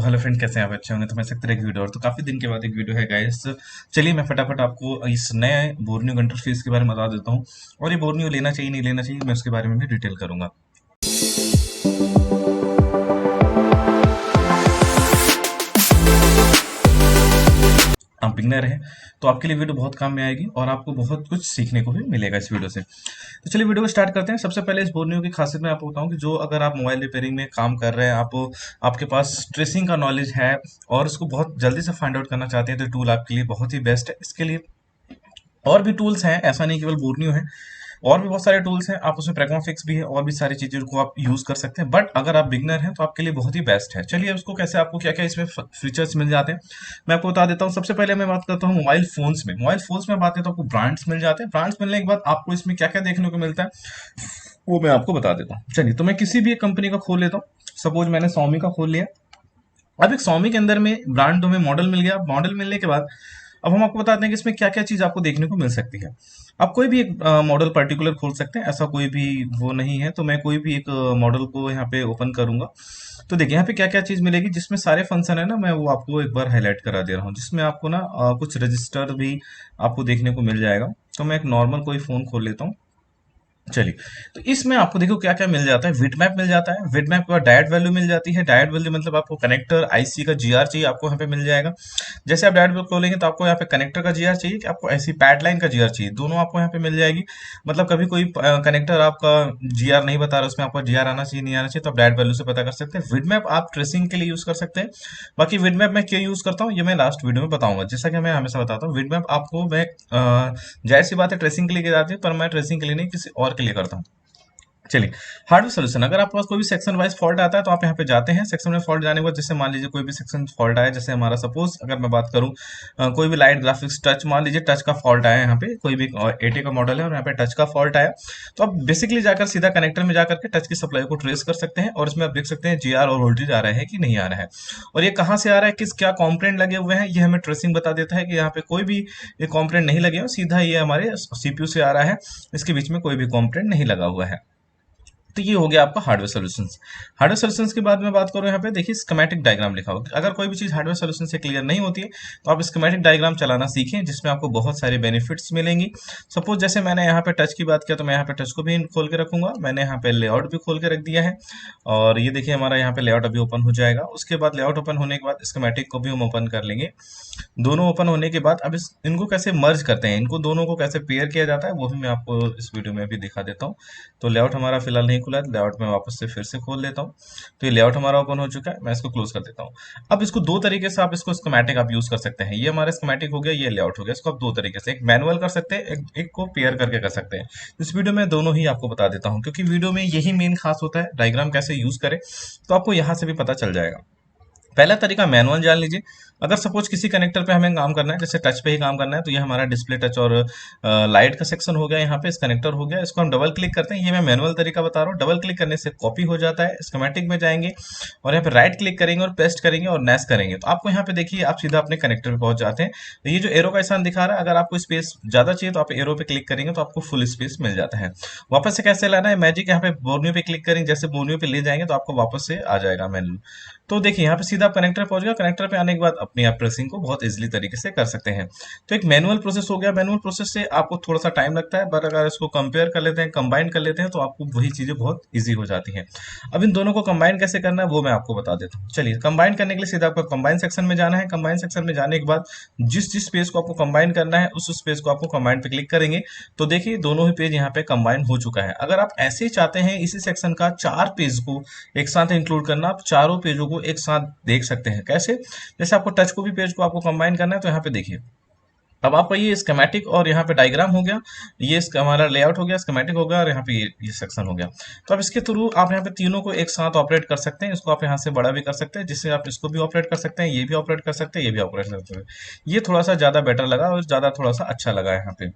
Hello friend, कैसे हैं आप? अच्छे होंगे तो मैं सकता है एक वीडियो और तो काफी दिन के बाद एक वीडियो है गाइस। चलिए मैं फटाफट आपको इस नए बोर्नियो इंटरफेस के बारे में बता देता हूँ। और ये बोर्नियो लेना चाहिए नहीं लेना चाहिए, मैं उसके बारे में भी डिटेल करूंगा। आप बिगनर हैं तो आपके लिए वीडियो बहुत काम में आएगी और आपको बहुत कुछ सीखने को भी मिलेगा इस वीडियो से। तो चलिए वीडियो को स्टार्ट करते हैं। सबसे पहले इस बोर्नियो की खासियत मैं आपको बताऊं कि जो अगर आप मोबाइल रिपेयरिंग में काम कर रहे हैं, आप आपके पास ट्रेसिंग का नॉलेज है और उसको बहुत जल्दी से फाइंड आउट करना चाहते हैं, तो टूल आपके लिए बहुत ही बेस्ट है। इसके लिए और भी टूल्स हैं, ऐसा नहीं केवल बोर्नियो है, और भी बहुत सारे टूल्स हैं। आप उसमें प्रेगमा फिक्स भी है और भी सारी चीजों को आप यूज कर सकते हैं, बट अगर आप बिगनर हैं तो आपके लिए बहुत ही बेस्ट है। चलिए उसको कैसे, आपको क्या क्या इसमें फीचर्स मिल जाते हैं मैं आपको बता देता हूँ। सबसे पहले मैं बात करता हूँ मोबाइल फोन्स में बात करता हूँ, आपको ब्रांड्स मिल जाते हैं। ब्रांड्स मिलने के बाद आपको इसमें क्या क्या देखने को मिलता है वो मैं आपको बता देता हूँ। चलिए तो मैं किसी भी एक कंपनी का खोल लेता हूँ। सपोज मैंने Xiaomi का खोल लिया। अब एक Xiaomi के अंदर में ब्रांड हमें मॉडल मिल गया। मॉडल मिलने के बाद अब हम आपको बताते हैं कि इसमें क्या क्या चीज आपको देखने को मिल सकती है। आप कोई भी एक मॉडल पर्टिकुलर खोल सकते हैं, ऐसा कोई भी वो नहीं है। तो मैं कोई भी एक मॉडल को यहाँ पे ओपन करूंगा। तो देखिए यहाँ पे क्या क्या चीज मिलेगी, जिसमें सारे फंक्शन है ना, मैं वो आपको एक बार हाईलाइट करा दे रहा हूँ, जिसमें आपको ना कुछ रजिस्टर भी आपको देखने को मिल जाएगा। तो मैं एक नॉर्मल कोई फोन खोल लेता हूँ। चलिए तो इसमें आपको देखो क्या क्या मिल जाता है। विड मैप मिल जाता है, विड मैप के बाद डायरेक्ट वैल्यू मिल जाती है। डायरेक्ट वैल्यू मतलब आपको कनेक्टर आईसी का जीआर चाहिए, आपको यहाँ पे मिल जाएगा। जैसे आप डायरेक्ट वैल्यू खोलेंगे तो आपको यहाँ पे कनेक्टर का जीआर चाहिए कि आपको ऐसी पैड लाइन का जीआर चाहिए, दोनों आपको यहाँ पे मिल जाएगी। मतलब कभी कोई कनेक्टर आपका जीआर नहीं बता रहा, उसमें आपको जीआर आना चाहिए नहीं आना चाहिए, तो आप डायरेक्ट वैल्यू से पता कर सकते हैं। विड मैप आप ट्रेसिंग के लिए यूज कर सकते हैं। बाकी विड मैप मैं क्यों यूज करता हूँ ये मैं लास्ट वीडियो में बताऊंगा। जैसा कि मैं हमेशा बताता हूँ, विड मैप आपको मैं जाहिर सी बात है ट्रेसिंग के लिए की जाती है, पर मैं ट्रेसिंग के लिए नहीं किसी और के लिए करता हूँ। चलिए हार्डवेयर सोल्यूशन, अगर आपके पास कोई भी सेक्शन वाइज फॉल्ट आता है तो आप यहाँ पे जाते हैं। सेक्शन में फॉल्ट जाने के बाद जैसे मान लीजिए कोई भी सेक्शन फॉल्ट आया, जैसे हमारा सपोज अगर मैं बात करूँ कोई भी लाइट ग्राफिक्स टच, मान लीजिए टच का फॉल्ट आया यहाँ पे, कोई भी 80 का मॉडल है और यहाँ पे टच का फॉल्ट आया, तो आप बेसिकली जाकर सीधा कनेक्टर में जाकर के टच की सप्लाई को ट्रेस कर सकते हैं और इसमें आप देख सकते हैं जीआर और वोल्टेज आ रहा है कि नहीं आ रहा है, और ये कहाँ से आ रहा है, किस क्या कॉम्पोनेंट लगे हुए हैं, ये हमें ट्रेसिंग बता देता है कि यहाँ पे कोई भी ये कॉम्पोनेंट नहीं लगे हुए, सीधा ये हमारे सीपीयू से आ रहा है, इसके बीच में कोई भी कॉम्पोनेंट नहीं लगा हुआ है। तो ये हो गया आपका हार्डवेयर सॉल्यूशंस। हार्डवेयर सॉल्यूशंस के बाद मैं बात करूं, यहाँ पे देखिए स्कीमेटिक डायग्राम लिखा होगा। अगर कोई भी चीज हार्डवेयर सॉल्यूशन से क्लियर नहीं होती है तो आप स्कीमेटिक डायग्राम चलाना सीखें, जिसमें आपको बहुत सारे बेनिफिट्स मिलेंगी। सपोज जैसे मैंने यहाँ पे टच की बात किया तो मैं यहाँ पे टच को भी खोल के रखूंगा, मैंने यहाँ पे लेआउट भी खोल के रख दिया है। और ये देखिए हमारा यहाँ पे लेआउट अभी ओपन हो जाएगा। उसके बाद लेआउट ओपन होने के बाद स्कीमेटिक को भी हम ओपन कर लेंगे। दोनों ओपन होने के बाद अब इनको कैसे मर्ज करते हैं, इनको दोनों को कैसे पेयर किया जाता है वो भी मैं आपको इस वीडियो में भी दिखा देता हूँ। तो लेआउट हमारा फिलहाल नहीं खुला है, लेआउट में वापस से फिर से खोल लेता हूँ। तो ये लेआउट हमारा ओपन हो चुका है, मैं इसको क्लोज कर देता हूँ। अब इसको दो तरीके से आप इसको स्कीमेटिक आप यूज कर सकते हैं। ये हमारा स्कीमेटिक हो गया, ये लेआउट हो गया। इसको आप दो तरीके से, एक मैनुअल कर सकते हैं, एक को पेयर करके कर सकते हैं। इस वीडियो में दोनों ही आपको बता देता हूँ, क्योंकि वीडियो में यही मेन खास होता है, डायग्राम कैसे यूज करें, तो आपको यहाँ से भी पता चल जाएगा। पहला तरीका मैनुअल जान लीजिए। अगर सपोज किसी कनेक्टर पे हमें काम करना है, जैसे टच पे ही काम करना है, तो ये हमारा डिस्प्ले टच और लाइट का सेक्शन हो गया, यहाँ पे इस कनेक्टर हो गया, इसको हम डबल क्लिक करते हैं। ये मैं मैनुअल तरीका बता रहा हूँ। डबल क्लिक करने से कॉपी हो जाता है। स्कीमेटिक में जाएंगे और यहाँ पे राइट क्लिक करेंगे और पेस्ट करेंगे और नेस करेंगे, तो आपको यहाँ पे देखिए आप सीधा अपने कनेक्टर पे पहुंच जाते हैं। तो ये जो एरो का निशान दिखा रहा है, अगर आपको स्पेस ज्यादा चाहिए तो आप एरो पे क्लिक करेंगे तो आपको फुल स्पेस मिल जाता है। वापस से कैसे लाना है, मैजिक यहाँ पे बोर्नियो पे क्लिक करेंगे, जैसे बोर्नियो पे ले जाएंगे तो आपको वापस से आ जाएगा मेन्यू। तो देखिए यहाँ पे सीधा आप कनेक्टर पहुंच गया। कनेक्टर पे आने के बाद अपनी आप प्रेसिंग को बहुत इजीली तरीके से कर सकते हैं। तो एक मैनुअल प्रोसेस हो गया। मैनुअल प्रोसेस से आपको थोड़ा सा टाइम लगता है, बट अगर इसको कंपेयर कर लेते हैं, कंबाइन कर लेते हैं, तो आपको वही चीजें बहुत इजी हो जाती हैं। अब इन दोनों को कंबाइन कैसे करना है वो मैं आपको बता देता हूँ। चलिए कंबाइन करने के लिए सीधा आपको कंबाइन सेक्शन में जाना है। कंबाइन सेक्शन में जाने के बाद जिस जिस पेज को आपको कंबाइन करना है उस पेज को आपको कंबाइन पे क्लिक करेंगे, तो देखिए दोनों ही पेज यहाँ पे कंबाइन हो चुका है। अगर आप ऐसे ही चाहते हैं इसी सेक्शन का चार पेज को एक साथ इंक्लूड करना, आप चारों पेजों को एक साथ देख सकते हैं। कैसे, जैसे आपको टच को भी पेज को आपको कंबाइन करना है, तो यहाँ पे देखिए अब आपका ये स्कीमेटिक और यहाँ पे डायग्राम हो गया, ये हमारा लेआउट हो गया, स्कीमेटिक हो गया और यहाँ पे ये सेक्शन हो गया। तो अब इसके थ्रू आप यहाँ पे तीनों को एक साथ ऑपरेट कर सकते हैं। इसको आप यहाँ से बड़ा भी कर सकते हैं, जिससे आप इसको भी ऑपरेट कर सकते हैं, ये भी ऑपरेट कर सकते हैं, ये भी ऑपरेट कर सकते हैं। ये थोड़ा सा ज्यादा बेटर लगा और ज्यादा थोड़ा सा अच्छा लगा यहाँ पे।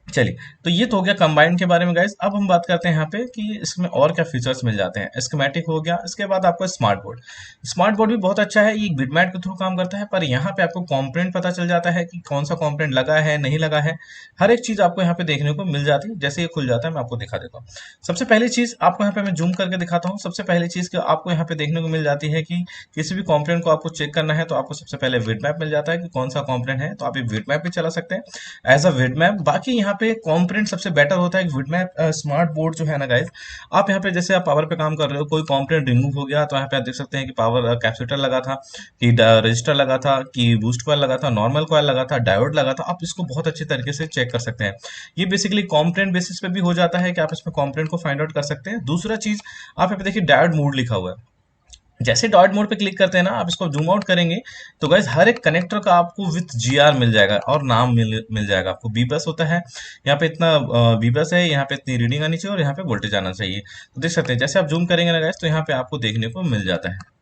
चलिए, तो ये तो हो गया कंबाइंड के बारे में गाइस। अब हम बात करते हैं यहाँ पे कि इसमें और क्या फीचर्स मिल जाते हैं। स्कीमेटिक हो गया, इसके बाद आपको स्मार्ट बोर्ड। स्मार्ट बोर्ड भी बहुत अच्छा है, ये बिटमैट के थ्रू काम करता है, पर यहाँ पे आपको कंपोनेंट पता चल जाता है कि कौन सा कंपोनेंट लगा है नहीं लगा है। हर एक चीज आपको यहाँ पे देखने को मिल जाती है। जैसे ये खुल जाता है मैं आपको दिखा देता हूँ। सबसे पहली चीज आपको यहाँ पे मैं जूम करके दिखाता हूँ। सबसे पहली चीज कि आपको यहाँ पे देखने को मिल जाती है कि किसी भी कंपोनेंट को आपको चेक करना है तो आपको सबसे पहले विड मैप मिल जाता है कि कौन सा कंपोनेंट है, तो आप ये विड मैप भी चला सकते हैं एज अ विड मैप। बाकी यहाँ पे कंपोनेंट सबसे बेटर होता है विड मैप। स्मार्ट बोर्ड जो है ना गाइज, आप यहाँ पे जैसे आप पावर पे काम कर रहे हो, कोई कंपोनेंट रिमूव हो गया तो यहाँ पे आप देख सकते हैं कि पावर कैपेसिटर लगा था, कि रजिस्टर लगा था, कि बूस्ट कॉइल लगा था, नॉर्मल कॉइल लगा था, डायोड लगा था। आप इसको बहुत अच्छे तरीके से चेक कर सकते हैं। ये बेसिकली कंपोनेंट बेसिस पे भी हो जाता है कि आप इसमें कंपोनेंट को फाइंड आउट कर सकते हैं। दूसरा चीज, आप यहाँ पे देखिए डायोड मोड लिखा हुआ है। जैसे डॉट मोड पे क्लिक करते हैं ना, आप इसको जूम आउट करेंगे तो गाइस हर एक कनेक्टर का आपको विथ जीआर मिल जाएगा और नाम मिल जाएगा आपको। बीबस होता है यहाँ पे, इतना बीबस है, यहाँ पे इतनी रीडिंग आनी चाहिए और यहाँ पे वोल्टेज आना चाहिए। तो देख सकते हैं जैसे आप जूम करेंगे ना गाइस, तो यहाँ पे आपको देखने को मिल जाता है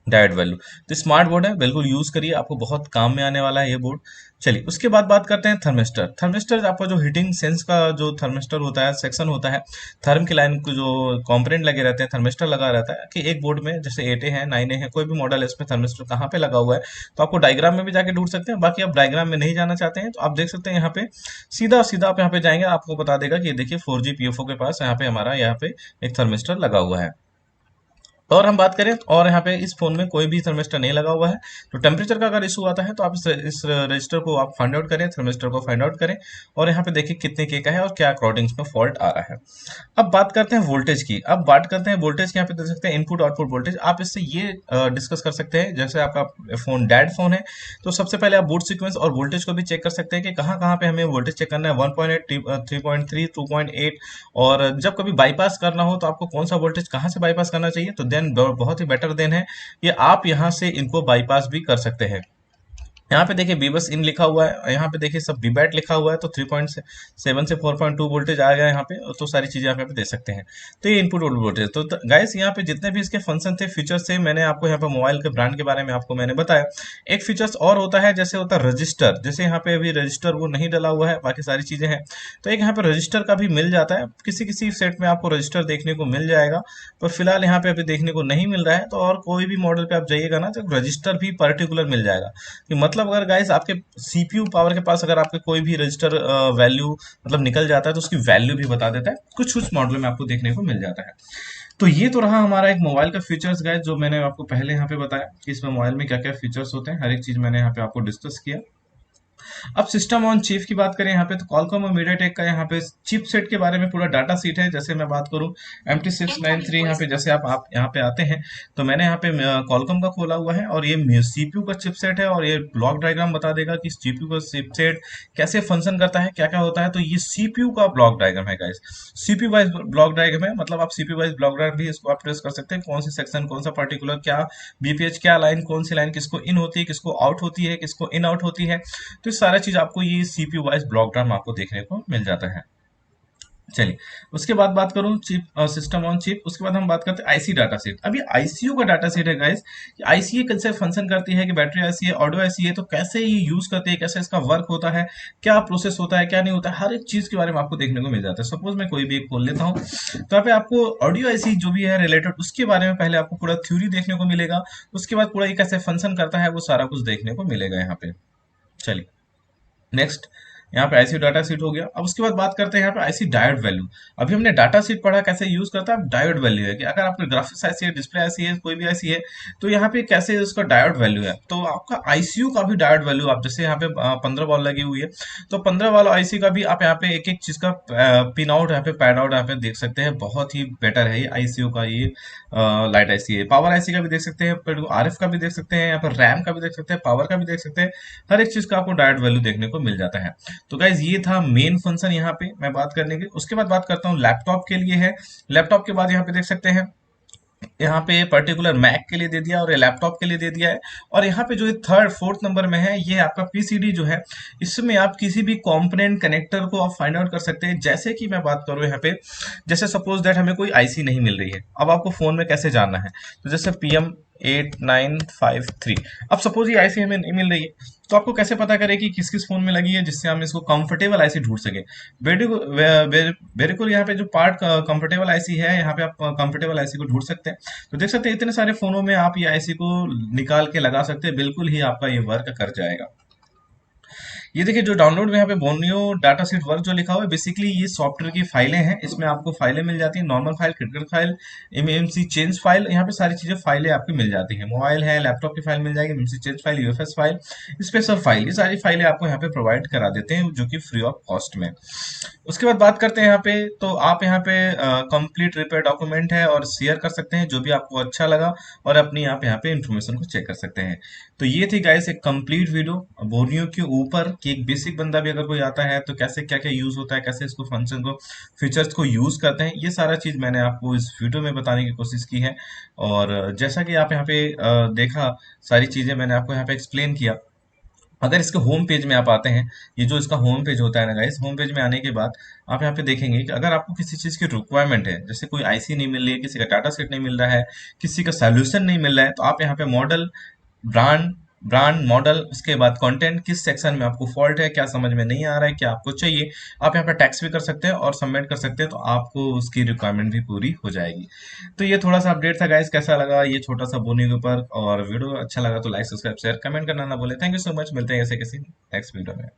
डायरेक्ट वैल्यू। तो स्मार्ट बोर्ड है, बिल्कुल यूज करिए, आपको बहुत काम में आने वाला है ये बोर्ड। चलिए, उसके बाद बात करते हैं थर्मिस्टर। थर्मिस्टर आपका जो हीटिंग सेंस का जो थर्मिस्टर होता है, सेक्शन होता है, थर्म की लाइन को जो कंपोनेंट लगे रहते हैं, थर्मिस्टर लगा रहता है कि एक बोर्ड में जैसे 8A है 9A है, कोई भी मॉडल है, इसमें थर्मिस्टर कहाँ पे लगा हुआ है तो आपको डायग्राम में भी जाके ढूंढ सकते हैं। बाकी आप डायग्राम में नहीं जाना चाहते हैं तो आप देख सकते हैं यहाँ पे सीधा सीधा आप यहाँ पे जाएंगे, आपको बता देगा कि ये देखिए 4G PFO के पास यहाँ पे हमारा यहाँ पे एक थर्मिस्टर लगा हुआ है। और हम बात करें और यहाँ पे इस फोन में कोई भी थर्मिस्टर नहीं लगा हुआ है, तो टेम्परेचर का अगर इशू आता है तो आप इस रजिस्टर को आप फाइंड आउट करें, थर्मिस्टर को फाइंड आउट करें और यहाँ पे देखिए कितने के का है और क्या अकॉर्डिंग में फॉल्ट आ रहा है। अब बात करते हैं वोल्टेज की। अब बात करते हैं वोल्टेज की, यहाँ पे देख सकते हैं इनपुट आउटपुट वोल्टेज। आप इससे ये डिस्कस कर सकते हैं, जैसे आपका फोन डैड फोन है तो सबसे पहले आप बूट सीक्वेंस और वोल्टेज को भी चेक कर सकते हैं कि कहाँ कहाँ पे हमें वोल्टेज चेक करना है, 1.8, 3.3, 2.8। और जब कभी बाईपास करना हो तो आपको कौन सा वोल्टेज कहाँ से बाईपास करना चाहिए, तो देन बहुत ही बेटर देन है कि आप यहाँ से इनको बाईपास भी कर सकते हैं। यहाँ पे देखिए बीबस इन लिखा हुआ है, यहाँ पे देखिए सब बीबैट लिखा हुआ है, तो 3.7 से 4.2 वोल्टेज आ गया यहाँ पे, तो सारी चीजें आप यहाँ पे दे सकते हैं। तो ये इनपुट वोल्टेज। तो गाइस यहाँ पे जितने भी इसके फंक्शन थे, फीचर्स थे, मैंने आपको यहाँ पे मोबाइल के ब्रांड के बारे में आपको मैंने बताया। एक फीचर्स और होता है, जैसे होता है रजिस्टर, जैसे यहाँ पे अभी रजिस्टर वो नहीं डला हुआ है, बाकी सारी चीजें हैं, तो एक यहाँ पे रजिस्टर का भी मिल जाता है। किसी किसी सेट में आपको रजिस्टर देखने को मिल जाएगा, पर फिलहाल यहाँ पे अभी देखने को नहीं मिल रहा है। तो और कोई भी मॉडल पे आप जाइएगा ना, तो रजिस्टर भी पर्टिकुलर मिल जाएगा। कि मतलब अगर गाइस आपके सीपीयू पावर के पास अगर आपके कोई भी रजिस्टर वैल्यू मतलब निकल जाता है तो उसकी वैल्यू भी बता देता है, कुछ कुछ मॉडल में आपको देखने को मिल जाता है। तो ये तो रहा हमारा एक मोबाइल का फीचर्स गाइस, जो मैंने आपको पहले यहाँ पे बताया कि इसमें मोबाइल में क्या क्या फीचर्स होते हैं, हर एक चीज मैंने यहाँ पे आपको डिस्कस किया। अब सिस्टम ऑन चिप की बात करें यहाँ पे, तो कॉलकॉम और मीडियाटेक का यहाँ पे चिप सेट के बारे में पूरा डाटा सीट है। जैसे मैं बात करूँ MT693, यहाँ पे जैसे आप यहाँ पे आते हैं तो मैंने यहाँ पे कॉलकॉम का खोला हुआ है और ये सीपीयू का चिपसेट है और ये ब्लॉक डायग्राम बता देगा कि सीपीयू का चिपसेट कैसे फंक्शन करता है, क्या क्या होता है। तो ये सीपीयू का ब्लॉक डायग्राम है guys, CPU wise block diagram है, मतलब आप सीपीयू वाइज ब्लॉक डायग्राम भी इसको आप ट्रेस कर सकते हैं, कौन सी सेक्शन, कौन सा पर्टिकुलर, क्या बीपीएच, क्या लाइन, कौन सी लाइन किसको इन होती है, किसको आउट होती है, किसको इन आउट होती है। तो सारा चीज आपको ये सीपीयू वाइज ब्लॉक डायग्राम आपको देखने को मिल जाता है। चलिए, उसके बाद बात करूं चिप सिस्टम ऑन चिप, उसके बाद हम बात करते हैं आईसी डाटा सेट। अभी आईसीयू का डाटा सेट है गाइस, आईसीयू कैसे फंक्शन करती है, कि बैटरी आईसी है, ऑडियो आईसी है, तो कैसे ये यूज करते हैं, कैसे इसका वर्क होता है, क्या प्रोसेस होता है, क्या नहीं होता है, हर एक चीज के बारे में आपको देखने को मिल जाता है। सपोज मैं कोई भी एक खोल लेता हूँ, तो यहाँ पे आपको ऑडियो आईसी जो भी है रिलेटेड, उसके बारे में पहले आपको पूरा थ्योरी देखने को मिलेगा, उसके बाद पूरा ये कैसे फंक्शन करता है वो सारा कुछ देखने को मिलेगा यहाँ पे। चलिए, नेक्स्ट, यहाँ पे आईसी डाटा सीट हो गया। अब उसके बाद बात करते हैं यहाँ पे आईसी डायोड वैल्यू। अभी हमने डाटा सीट पढ़ा कैसे यूज करता है, डायोड वैल्यू है कि अगर आपके ग्राफिक्स आईसी है, डिस्प्ले आईसी है, कोई भी आईसी है, तो यहाँ पे कैसे उसका डायोड वैल्यू है। तो आपका आईसीयू का भी डायोड वैल्यू, आप जैसे यहाँ पे 15 वॉल लगी हुई है, तो 15 वाला आईसी का भी आप यहाँ पे एक एक चीज का पिन आउट, यहाँ पे पैड आउट यहाँ पे देख सकते हैं। बहुत ही बेटर है ये आईसीयू का, ये लाइट आईसी है। पावर आईसी का भी देख सकते हैं, आरएफ का भी देख सकते हैं, यहाँ पर रैम का भी देख सकते हैं, पावर का भी देख सकते हैं, हर एक चीज का आपको डायोड वैल्यू देखने को मिल जाता है। तो गाइज ये था मेन फंक्शन यहाँ पे मैं बात करने की। उसके बाद बात करता हूँ लैपटॉप के लिए है। लैपटॉप के बाद यहाँ पे देख सकते हैं, यहाँ पे पर्टिकुलर मैक के लिए दे दिया और ये लैपटॉप के लिए दे दिया है। और यहाँ पे जो थर्ड फोर्थ नंबर में है, ये आपका पीसीडी जो है, इसमें आप किसी भी कंपोनेंट कनेक्टर को आप फाइंड आउट कर सकते हैं। जैसे कि मैं बात करूँ यहाँ पे, जैसे सपोज दैट हमें कोई आईसी नहीं मिल रही है, अब आपको फोन में कैसे जानना है, तो जैसे पीएम 8953। अब सपोज ये आईसी हमें नहीं मिल रही है, तो आपको कैसे पता करें कि किस किस फोन में लगी है, जिससे हम इसको कंफर्टेबल आईसी ढूंढ सके। बिल्कुल यहाँ पे जो पार्ट कंफर्टेबल आईसी है, यहाँ पे आप कंफर्टेबल आईसी को ढूंढ सकते हैं। तो देख सकते हैं इतने सारे फोनों में आप ये आईसी को निकाल के लगा सकते हैं, बिल्कुल ही आपका ये वर्क कर जाएगा। ये देखिए जो डाउनलोड में यहाँ पे बोर्नियो डाटा सेट वर्क जो लिखा हुआ है, बेसिकली ये सॉफ्टवेयर की फाइलें हैं। इसमें आपको फाइलें मिल जाती हैं, normal file, critical file, MMC change file, यहाँ पे सारी चीजें फाइलें आपकी मिल जाती हैं। मोबाइल है, लैपटॉप की फाइल मिल जाएगी, MMC change file, UFS file, special file, ये सारी फाइलें आपको यहाँ पे प्रोवाइड करा देते हैं, जो कि फ्री ऑफ कॉस्ट में। उसके बाद बात करते हैं यहाँ पे, तो आप यहाँ पे कंप्लीट रिपेयर डॉक्यूमेंट है और शेयर कर सकते हैं जो भी आपको अच्छा लगा, और अपनी आप यहाँ पे इंफॉर्मेशन को चेक कर सकते हैं। तो ये थी गाइस एक कंप्लीट वीडियो बोर्नियो के ऊपर, कि एक बेसिक बंदा भी अगर कोई आता है तो कैसे क्या क्या यूज होता है, कैसे इसको फंक्शन को, फीचर्स को यूज करते हैं, ये सारा चीज मैंने आपको इस वीडियो में बताने की कोशिश की है। और जैसा कि आप यहाँ पे देखा, सारी चीजें मैंने आपको यहाँ पे एक्सप्लेन किया। अगर इसके होम पेज में आप आते हैं, ये जो इसका होम पेज होता है ना गाइस, होम पेज में आने के बाद आप यहाँ पे देखेंगे कि अगर आपको किसी चीज़ की रिक्वायरमेंट है, जैसे कोई आईसी नहीं मिल रही है, किसी का डाटा सेट नहीं मिल रहा है, किसी का सोल्यूशन नहीं मिल रहा है, तो आप यहाँ पे मॉडल, ब्रांड, मॉडल, उसके बाद कंटेंट, किस सेक्शन में आपको फॉल्ट है, क्या समझ में नहीं आ रहा है, क्या आपको चाहिए, आप यहाँ पे टैक्स भी कर सकते हैं और सबमिट कर सकते हैं, तो आपको उसकी रिक्वायरमेंट भी पूरी हो जाएगी। तो ये थोड़ा सा अपडेट था गाइस, कैसा लगा ये छोटा सा बोनी के ऊपर, और वीडियो अच्छा लगा तो लाइक, सब्सक्राइब, शेयर, कमेंट करना ना बोले। थैंक यू सो मच, मिलते हैं ऐसे किसी नेक्स्ट वीडियो में।